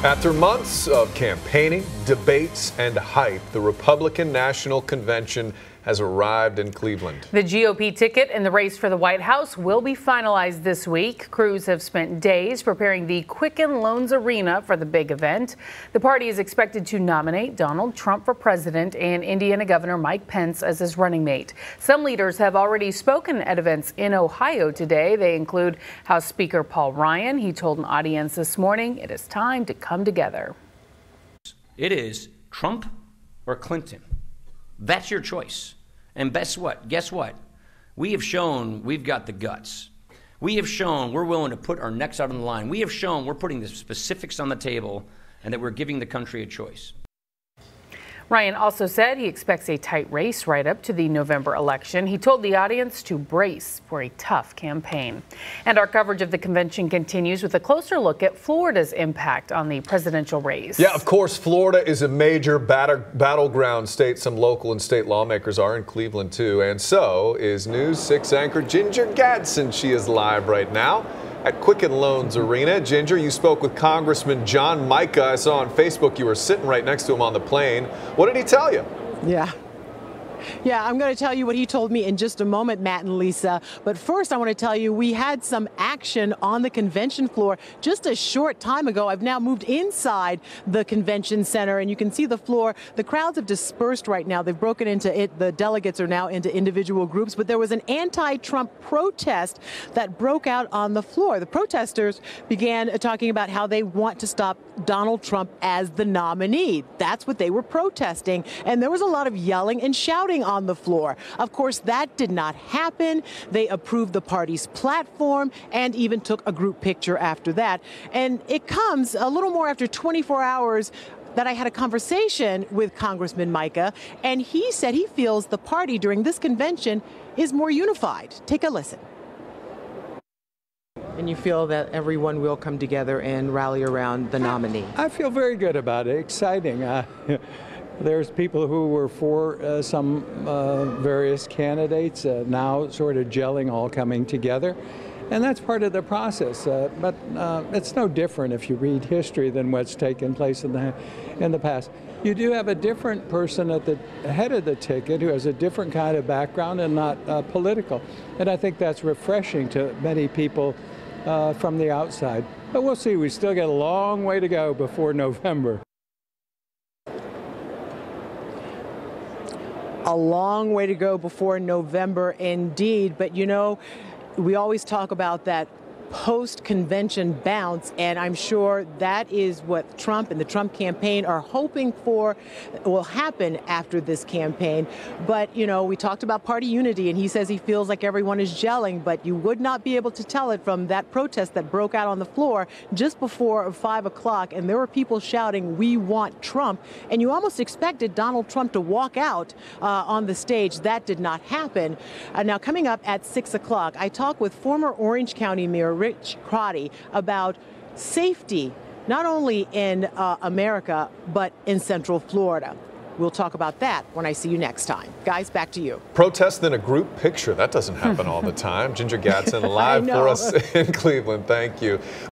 After months of campaigning, debates, and hype, the Republican National Convention has arrived in Cleveland. The GOP ticket in the race for the White House will be finalized this week. Crews have spent days preparing the Quicken Loans Arena for the big event. The party is expected to nominate Donald Trump for president and Indiana Governor Mike Pence as his running mate. Some leaders have already spoken at events in Ohio today. They include House Speaker Paul Ryan. He told an audience this morning it is time to come together. It is Trump or Clinton. That's your choice. And guess what? We have shown we've got the guts. We have shown we're willing to put our necks out on the line. We have shown we're putting the specifics on the table and that we're giving the country a choice. Ryan also said he expects a tight race right up to the November election. He told the audience to brace for a tough campaign. And our coverage of the convention continues with a closer look at Florida's impact on the presidential race. Yeah, of course, Florida is a major battleground state. Some local and state lawmakers are in Cleveland, too. And so is News 6 anchor Ginger Gadsden. She is live right now at Quicken Loans Arena. Ginger, you spoke with Congressman John Mica. I saw on Facebook you were sitting right next to him on the plane. What did he tell you? Yeah, I'm going to tell you what he told me in just a moment, Matt and Lisa. But first, I want to tell you we had some action on the convention floor just a short time ago. I've now moved inside the convention center, and you can see the floor. The crowds have dispersed right now. They've broken into it. The delegates are now into individual groups. But there was an anti-Trump protest that broke out on the floor. The protesters began talking about how they want to stop Donald Trump as the nominee. That's what they were protesting. And there was a lot of yelling and shouting on the floor. Of course, that did not happen. They approved the party's platform and even took a group picture after that. And it comes a little more after 24 hours that I had a conversation with Congressman Mica, and he said he feels the party during this convention is more unified. Take a listen. And you feel that everyone will come together and rally around the nominee? I feel very good about it. Exciting. There's people who were for some various candidates now sort of gelling, all coming together. And that's part of the process. But it's no different if you read history than what's taken place in the past. You do have a different person at the head of the ticket who has a different kind of background and not political. And I think that's refreshing to many people from the outside. But we'll see. We still got a long way to go before November. A long way to go before November, indeed. But, you know, we always talk about that post-convention bounce, and I'm sure that is what Trump and the Trump campaign are hoping for will happen after this campaign. But, you know, we talked about party unity, and he says he feels like everyone is gelling, but you would not be able to tell it from that protest that broke out on the floor just before 5 o'clock, and there were people shouting, "We want Trump," and you almost expected Donald Trump to walk out on the stage. That did not happen. Now, coming up at 6 o'clock, I talked with former Orange County Mayor Rich Crotty about safety, not only in America, but in Central Florida. We'll talk about that when I see you next time. Guys, back to you. Protest in a group picture. That doesn't happen all the time. Ginger Gadsden live for us in Cleveland. Thank you.